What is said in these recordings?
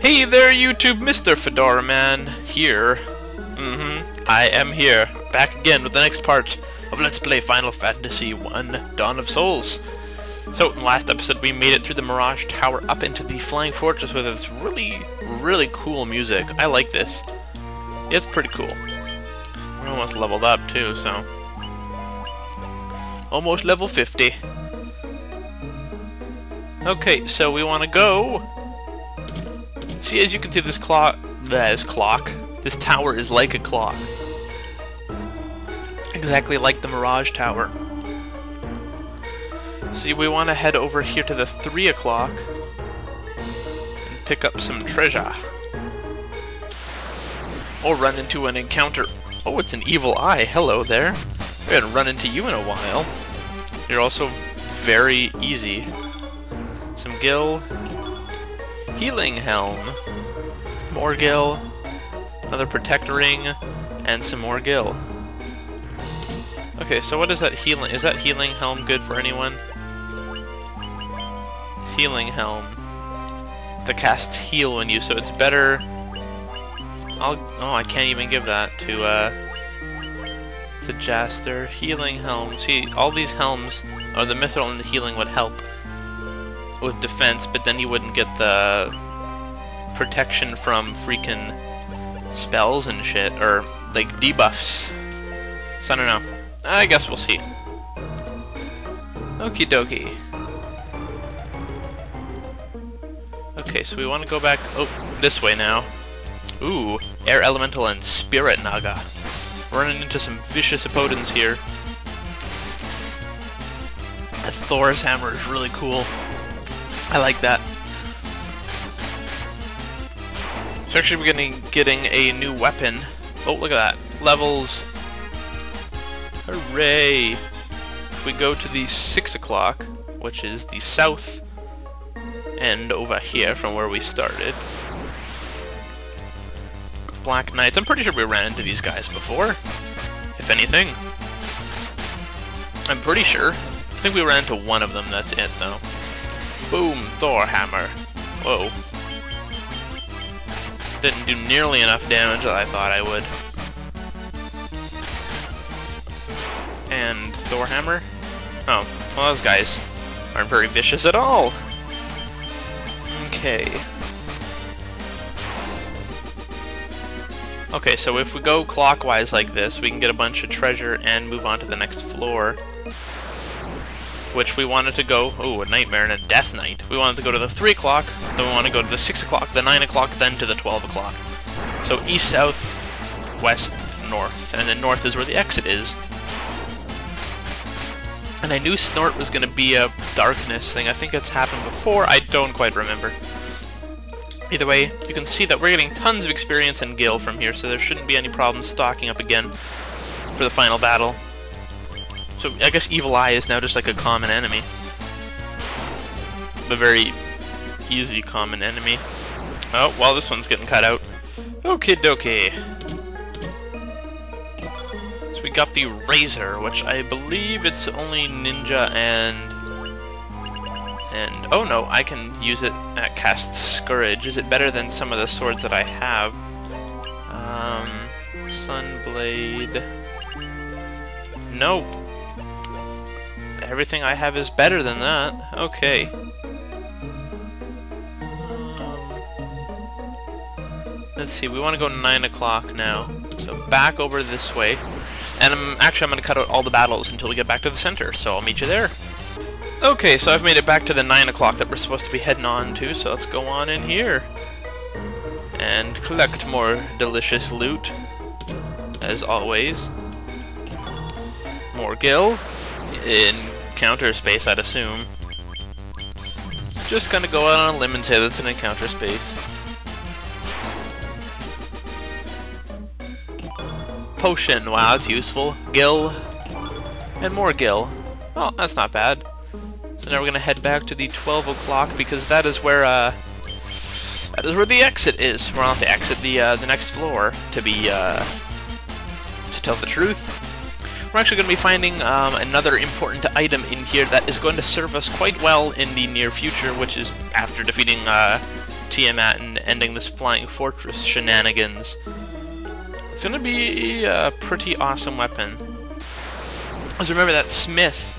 Hey there, YouTube, Mr. Fedora Man here. I am here, back again with the next part of Let's Play Final Fantasy I Dawn of Souls. So, in the last episode, we made it through the Mirage Tower up into the Flying Fortress with its really cool music. I like this. It's pretty cool. We're almost leveled up, too, so... almost level 50. Okay, so we want to go... See, as you can see, this this tower is like a clock. Exactly like the Mirage Tower. See, we want to head over here to the 3 o'clock and pick up some treasure. Or run into an encounter. Oh, it's an evil eye. Hello there. I haven't run into you in a while. You're also very easy. Some gil. Healing helm. More gil. Another protect ring. And some more gil. Okay, so what is that healing? Is that healing helm good for anyone? Healing helm. The cast heal when you, so it's better... Oh, I can't even give that to Jaster. Healing helm. See, all these helms, or the mithril and the healing would help with defense, but then you wouldn't get the protection from freaking spells and shit, or like debuffs. So I don't know. I guess we'll see. Okie dokie. Okay, so we want to go back this way now. Ooh, Air Elemental and Spirit Naga. Running into some vicious opponents here. That Thor's hammer is really cool. I like that. So actually we're getting a new weapon. Oh, look at that. Levels. Hooray! If we go to the 6 o'clock, which is the south end over here from where we started. Black Knights. I'm pretty sure we ran into these guys before, if anything. I'm pretty sure. I think we ran into one of them, that's it though. Boom! Thor hammer. Whoa. Didn't do nearly enough damage that I thought I would. And Thor hammer? Oh, well those guys aren't very vicious at all. Okay. Okay, so if we go clockwise like this, we can get a bunch of treasure and move on to the next floor. Which we wanted to go... Ooh, a nightmare and a death knight. We wanted to go to the 3 o'clock, then we want to go to the 6 o'clock, the 9 o'clock, then to the 12 o'clock. So east, south, west, north. And then north is where the exit is. And I knew Snort was going to be a darkness thing. I think it's happened before. I don't quite remember. Either way, you can see that we're getting tons of experience and gil from here, so there shouldn't be any problem stocking up again for the final battle. So I guess Evil Eye is now just like a common enemy. A very easy common enemy. Oh, well, this one's getting cut out. Okie dokie. So we got the Razor, which I believe it's only Ninja and oh no, I can use it at cast Scourge. Is it better than some of the swords that I have? Sunblade. Nope. Everything I have is better than that. Okay. Let's see, we want to go 9 o'clock now. So back over this way. And I'm going to cut out all the battles until we get back to the center, so I'll meet you there. Okay, so I've made it back to the 9 o'clock that we're supposed to be heading on to, so let's go on in here. And collect more delicious loot, as always. More gil. In encounter space, I'd assume. Just gonna go out on a limb and say that's an encounter space. Potion, wow, that's useful. Gil. And more gil. Oh, that's not bad. So now we're gonna head back to the 12 o'clock because that is where the exit is. Well, not the exit, the next floor, to tell the truth. We're actually going to be finding another important item in here that is going to serve us quite well in the near future, which is after defeating Tiamat and ending this flying fortress shenanigans. It's gonna be a pretty awesome weapon. Because remember that smith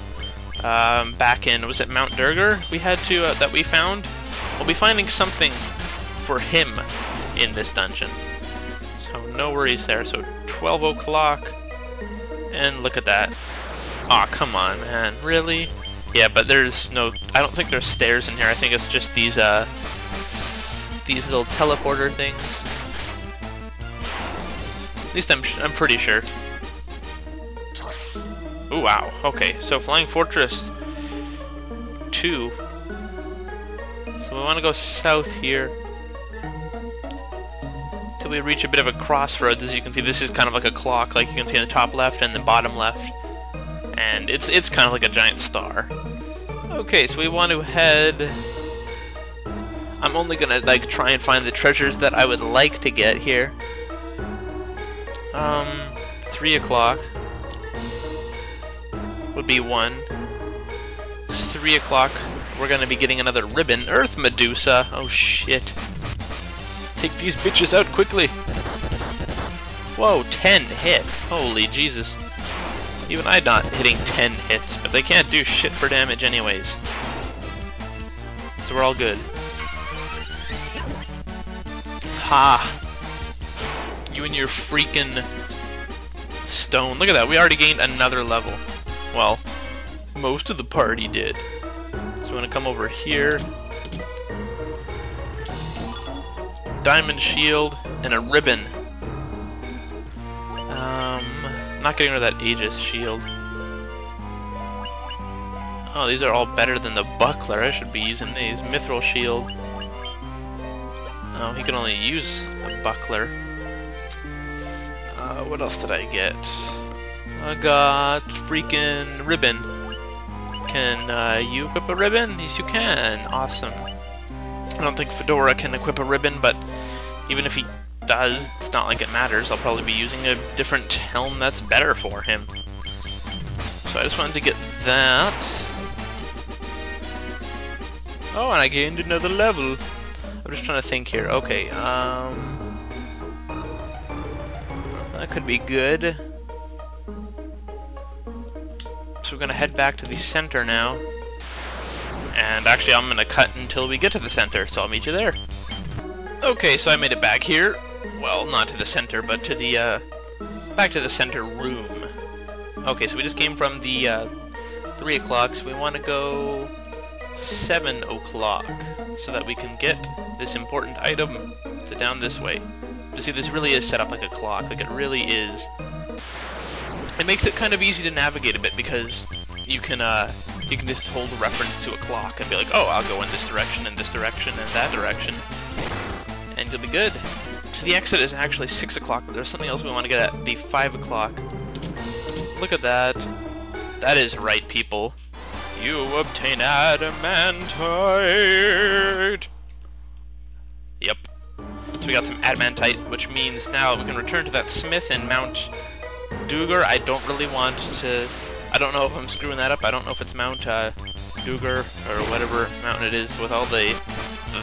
back in, was it Mount Durgar we had to, that we found? We'll be finding something for him in this dungeon. So no worries there. So 12 o'clock, and look at that. Aw, oh, come on, man. Really? Yeah, but there's no... I don't think there's stairs in here. I think it's just these little teleporter things. At least I'm pretty sure. Ooh, wow. Okay, so Flying Fortress 2. So we want to go south here till we reach a bit of a crossroads. As you can see, this is kind of like a clock, like you can see in the top left and the bottom left. And it's kind of like a giant star. Okay, so we want to head... I'm only gonna like try and find the treasures that I would like to get here. 3 o'clock would be 1. It's 3 o'clock. We're gonna be getting another ribbon. Earth Medusa. Oh shit. Take these bitches out quickly. Whoa, 10 hit. Holy Jesus. Even I'm not hitting 10 hits, but they can't do shit for damage anyways. So we're all good. Ha! You and your freaking stone. Look at that, we already gained another level. Well, most of the party did. So we're gonna come over here. Diamond shield and a ribbon. Not getting rid of that Aegis shield. Oh, these are all better than the buckler. I should be using these. Mithril shield. Oh, he can only use a buckler. What else did I get? I got freaking ribbon. Can you equip a ribbon? Yes, you can. Awesome. I don't think Fedora can equip a ribbon, but even if he does, it's not like it matters. I'll probably be using a different helm that's better for him. So I just wanted to get that. Oh, and I gained another level. I'm just trying to think here. Okay, that could be good. So we're gonna head back to the center now. And actually, I'm gonna cut until we get to the center, so I'll meet you there. Okay, so I made it back here. Well, not to the center, but to the, back to the center room. Okay, so we just came from the, 3 o'clock, so we want to go 7 o'clock, so that we can get this important item. So down this way. You see, this really is set up like a clock, like it really is. It makes it kind of easy to navigate a bit, because you can just hold a reference to a clock and be like, oh, I'll go in this direction, and that direction. And you'll be good. So the exit is actually 6 o'clock, but there's something else we want to get at the 5 o'clock. Look at that. That is right, people. You obtain adamantite. Yep. So we got some adamantite, which means now we can return to that smith in Mount Durgar. I don't really want to... I don't know if I'm screwing that up. I don't know if it's Mount Durgar or whatever mountain it is with all the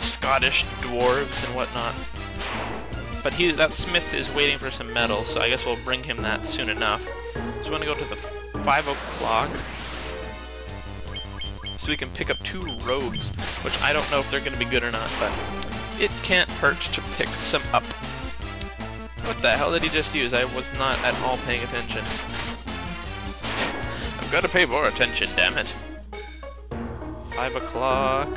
Scottish dwarves and whatnot. But that smith is waiting for some metal, so I guess we'll bring him that soon enough. So we want to go to the 5 o'clock, so we can pick up 2 robes, which I don't know if they're going to be good or not, but it can't hurt to pick some up. What the hell did he just use? I was not at all paying attention. I've got to pay more attention, damn it. 5 o'clock.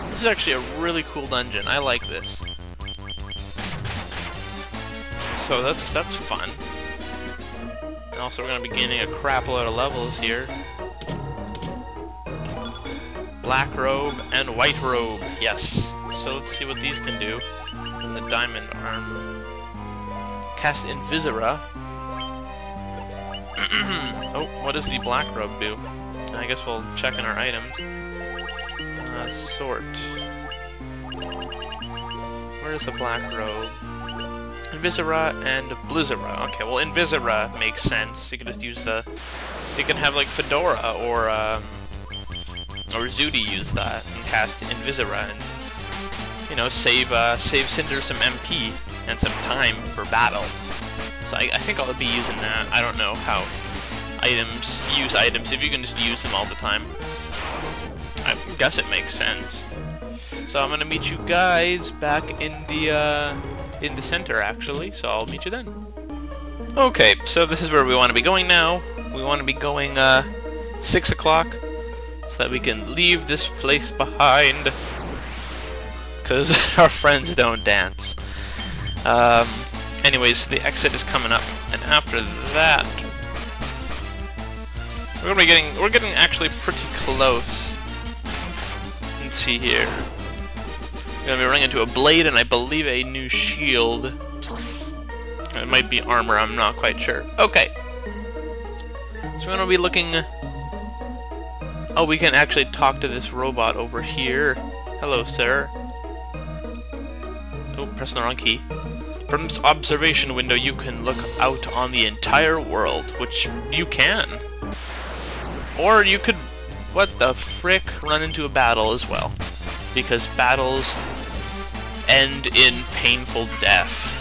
This is actually a really cool dungeon. I like this. So that's fun. And also we're going to be gaining a crap load of levels here. Black robe and white robe, yes. So let's see what these can do. And the diamond arm. Cast Invisora. Oh, what does the black robe do? I guess we'll check in our items. Sort. Where's the black robe? Invisora and Blizzara. Okay, well, Invisora makes sense. You can just use the... You can have, like, Fedora or Zudi use that and cast Invisora, and you know, save Cinder some MP and some time for battle. So I think I'll be using that. I don't know how use items if you can just use them all the time. I guess it makes sense. So I'm gonna meet you guys back in the center, actually. So I'll meet you then. Okay, so this is where we want to be going now. We want to be going 6 o'clock, so that we can leave this place behind. Because our friends don't dance. Anyways, the exit is coming up, and after that, we're getting actually pretty close. Let's see here. We're gonna be running into a blade and I believe a new shield. It might be armor, I'm not quite sure. Okay. So we're gonna be looking. Oh, we can actually talk to this robot over here. Hello, sir. Oh, pressing the wrong key. From this observation window, you can look out on the entire world, which you can. Or you could, what the frick, run into a battle as well. Because battles end in painful death.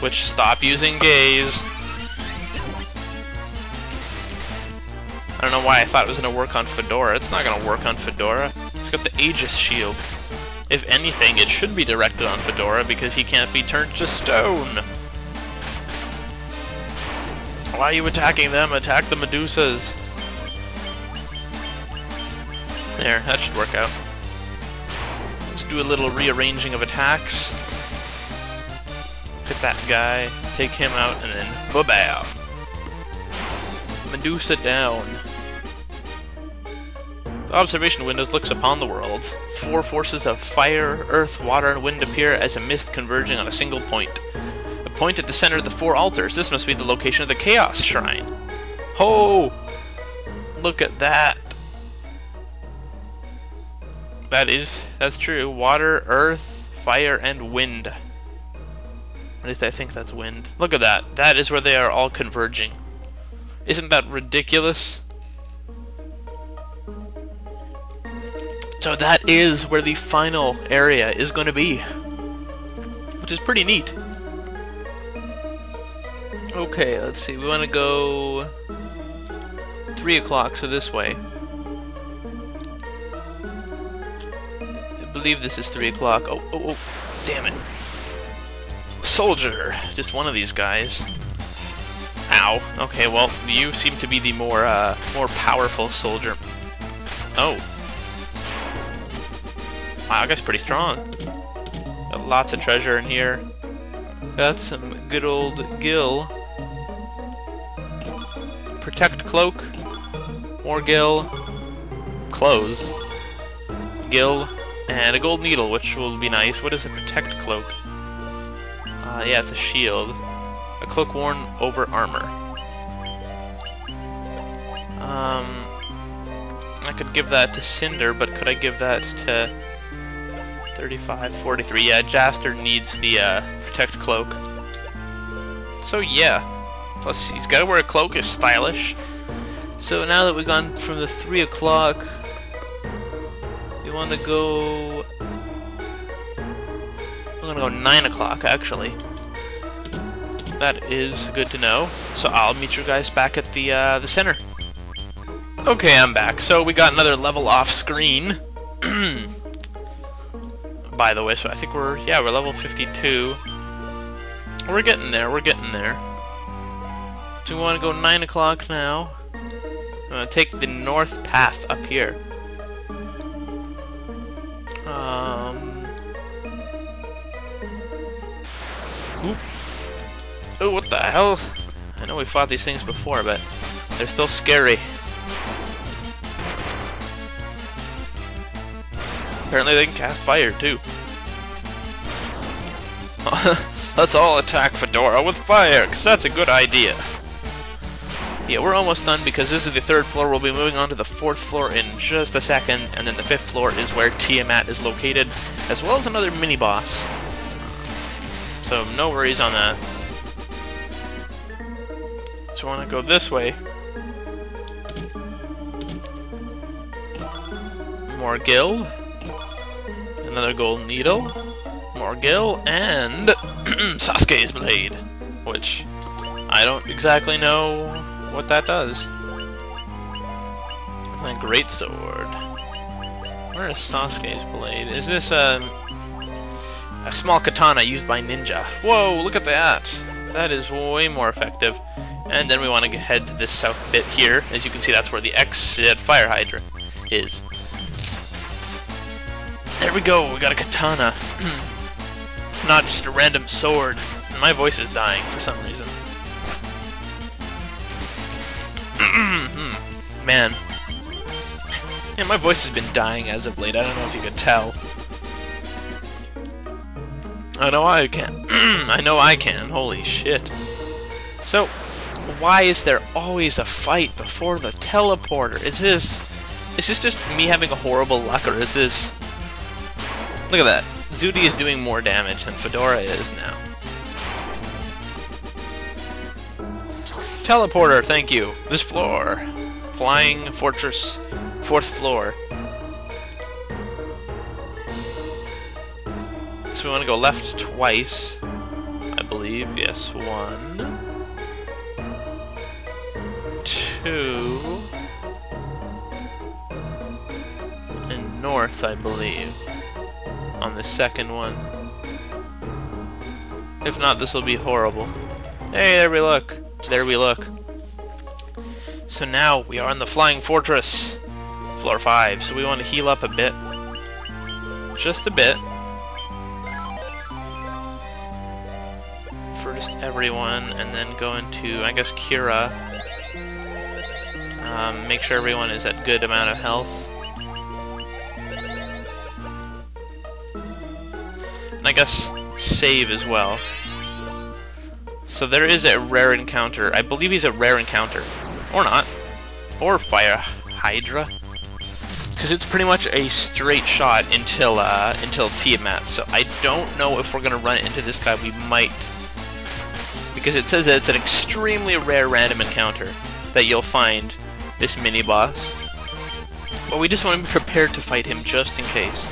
Which, stop using gaze. I don't know why I thought it was going to work on Fedora. It's not going to work on Fedora. It's got the Aegis shield. If anything, it should be directed on Fedora because he can't be turned to stone. Why are you attacking them? Attack the Medusas. There, that should work out. Let's do a little rearranging of attacks. Hit that guy, take him out, and then ba-bam. Medusa down. The observation windows looks upon the world. 4 forces of fire, earth, water, and wind appear as a mist converging on a single point. A point at the center of the 4 altars. This must be the location of the Chaos Shrine. Oh! Look at that. That's true. Water, earth, fire, and wind. At least I think that's wind. Look at that. That is where they are all converging. Isn't that ridiculous? So that is where the final area is going to be. Which is pretty neat. Okay, let's see. We want to go 3 o'clock, so this way. I believe this is 3 o'clock. Oh, damn it. Soldier. Just one of these guys. Ow. Okay, well, you seem to be the more powerful soldier. Oh. Wow, that guy's pretty strong. Got lots of treasure in here. Got some good old gil. Protect cloak. More gil. Clothes. Gil. And a gold needle, which will be nice. What is a protect cloak? Yeah, it's a shield. A cloak worn over armor. I could give that to Cinder, but could I give that to 35, 43? Yeah, Jaster needs the protect cloak. So yeah. Plus, he's got to wear a cloak. Is stylish. So now that we've gone from the 3 o'clock, we want to go. We're gonna go 9 o'clock, actually. That is good to know. So I'll meet you guys back at the center. Okay, I'm back. So we got another level off screen. By the way, so I think we're level 52. We're getting there. We're getting there. So we want to go 9 o'clock now. I'm gonna take the north path up here. Oop. Oh, what the hell? I know we fought these things before, but they're still scary. Apparently they can cast fire, too. Let's all attack Fedora with fire, because that's a good idea. Yeah, we're almost done, because this is the 3rd floor. We'll be moving on to the 4th floor in just a second, and then the 5th floor is where Tiamat is located, as well as another mini-boss. So, no worries on that. So, I want to go this way. More gil. Another gold needle, more gil, and Sasuke's blade, which I don't exactly know what that does. My great sword. Where is Sasuke's blade? Is this a small katana used by ninja? Whoa, look at that! That is way more effective. And then we want to head to this south bit here. As you can see, that's where the exit fire hydrant is. There we go, we got a katana. Not just a random sword. My voice is dying for some reason. Man. Yeah, my voice has been dying as of late. I don't know if you could tell. I know I can. I know I can. Holy shit. So, why is there always a fight before the teleporter? Is this just me having a horrible luck, or is this... Look at that. Zudi is doing more damage than Fedora is now. Teleporter, thank you. This floor. Flying Fortress, 4th floor. So we want to go left twice, I believe. Yes, 1, 2, and north, I believe, on the second one. If not, this will be horrible. Hey, there we look. There we look. So now we are in the Flying Fortress, floor 5. So we want to heal up a bit, just a bit. First everyone, and then go into, I guess, Kira. Make sure everyone is at good amount of health. And I guess save as well. So there is a rare encounter. I believe he's a rare encounter. Or not. Or Fire Hydra. Because it's pretty much a straight shot until Tiamat. So I don't know if we're going to run into this guy. We might. Because it says that it's an extremely rare random encounter that you'll find this mini-boss. But we just want to be prepared to fight him just in case.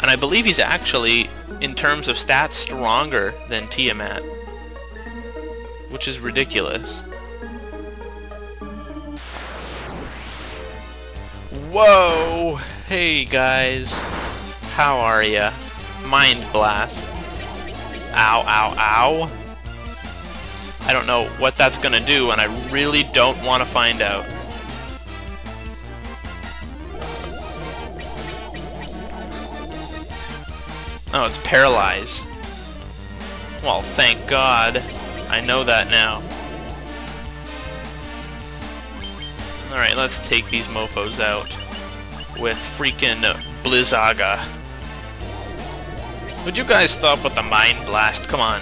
And I believe he's actually, in terms of stats, stronger than Tiamat. Which is ridiculous. Whoa! Hey guys. How are ya? Mind Blast. Ow, ow, ow. I don't know what that's gonna do, and I really don't want to find out. Oh, it's Paralyze. Well, thank God. I know that now. Alright, let's take these mofos out with freaking Blizzaga. Would you guys stop with the Mind Blast? Come on.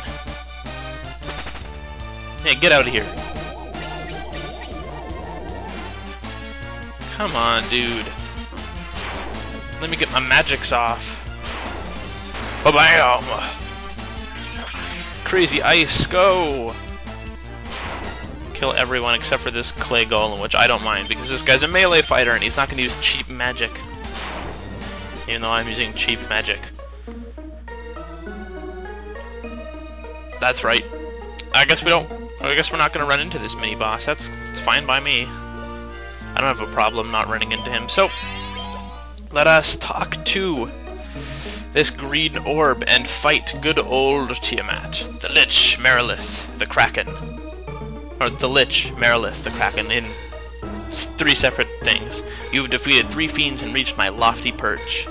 Hey, get out of here. Come on, dude. Let me get my magics off. Ba-bam! Crazy ice, go! Kill everyone except for this clay golem, which I don't mind, because this guy's a melee fighter and he's not going to use cheap magic. Even though I'm using cheap magic. That's right. I guess we're not going to run into this mini-boss. That's fine by me. I don't have a problem not running into him. So, let us talk to this green orb and fight good old Tiamat. The Lich, Merilith, the Kraken. Or the Lich, Merilith, the Kraken, in 3 separate things. You have defeated 3 fiends and reached my lofty perch.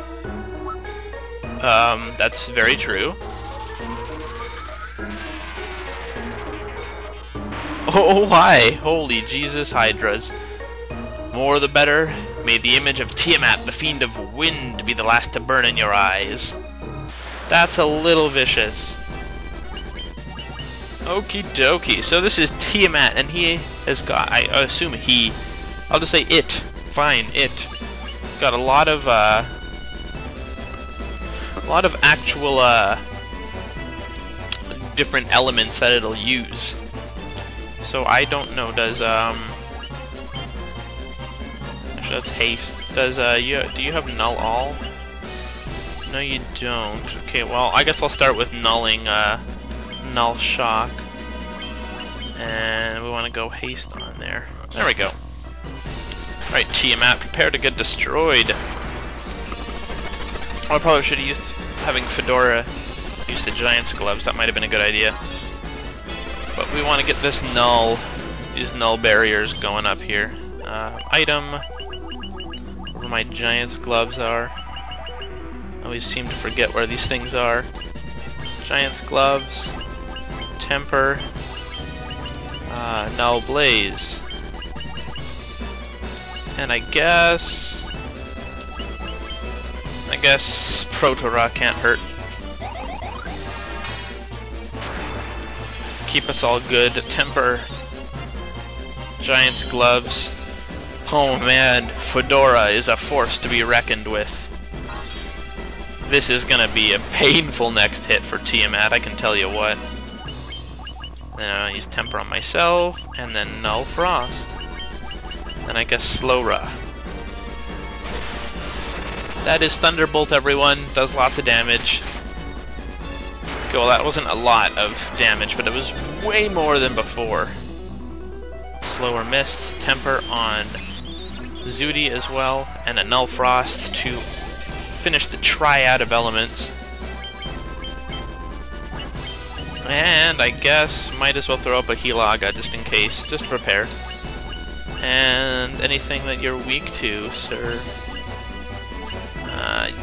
That's very true. Oh, why? Holy Jesus Hydras. More the better. May the image of Tiamat, the fiend of wind, be the last to burn in your eyes. That's a little vicious. Okie dokie. So this is Tiamat, and he has got, I assume he, I'll just say it. Fine, it. Got a lot of actual, different elements that it'll use. So I don't know, does, actually that's haste. Does, do you have null all? No, you don't. Okay, well, I guess I'll start with nulling, null shock. And we want to go haste on there. There we go. Alright, Tiamat, prepare to get destroyed. I probably should have used having Fedora use the Giant's gloves. That might have been a good idea. But we want to get this null, these null barriers going up here. Item, where my Giant's gloves are. I always seem to forget where these things are. Giant's gloves, temper, null blaze. And I guess Protora can't hurt. Keep us all good. Temper, Giant's gloves. Oh man, Fedora is a force to be reckoned with. This is gonna be a painful next hit for Tiamat, I can tell you what. Then I'll use Temper on myself, and then Null Frost. And I guess Slowra. That is Thunderbolt, everyone. Does lots of damage. Okay, well that wasn't a lot of damage, but it was way more than before. Slower Mist, Temper on Zudi as well, and a Null Frost to finish the triad of elements. And I guess might as well throw up a Hilaga just in case, just to prepare. And anything that you're weak to, sir?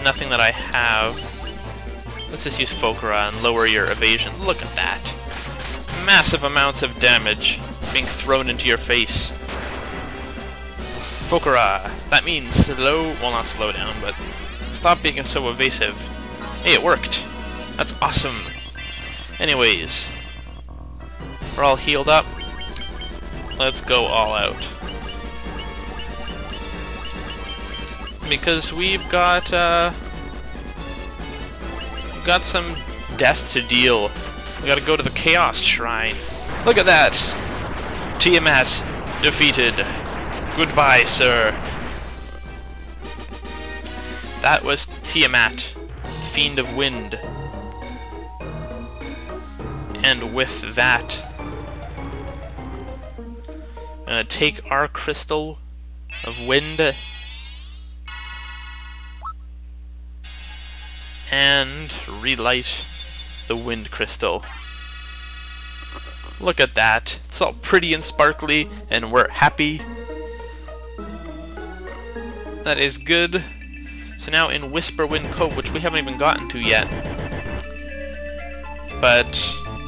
Nothing that I have. Let's just use Fokra and lower your evasion. Look at that. Massive amounts of damage being thrown into your face. Fokra. That means slow, well not slow down, but stop being so evasive. Hey, it worked. That's awesome. Anyways, we're all healed up. Let's go all out. Because we've got some death to deal. We gotta go to the Chaos Shrine. Look at that! Tiamat defeated. Goodbye, sir. That was Tiamat, Fiend of Wind. And with that, I'm gonna take our Crystal of Wind and relight the Wind Crystal. Look at that. It's all pretty and sparkly, and we're happy. That is good. So now in Whisperwind Cove, which we haven't even gotten to yet. But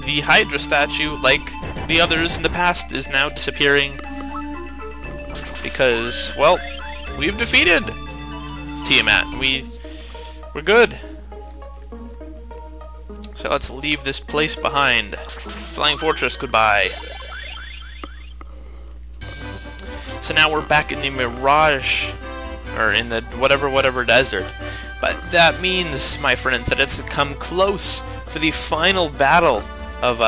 the Hydra statue, like the others in the past, is now disappearing. Because, well, we've defeated Tiamat. We're good. So let's leave this place behind. Flying Fortress, goodbye. So now we're back in the Mirage, or in the whatever desert. But that means, my friends, that it's come close for the final battle of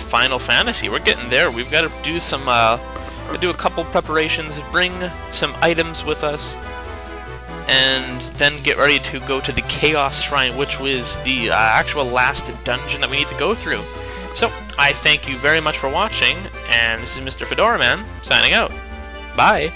Final Fantasy. We're getting there. We've got to do some, do a couple preparations, bring some items with us, and then get ready to go to the Chaos Shrine, which was the actual last dungeon that we need to go through. So, I thank you very much for watching, and this is Mr. Fedora Man, signing out. Bye!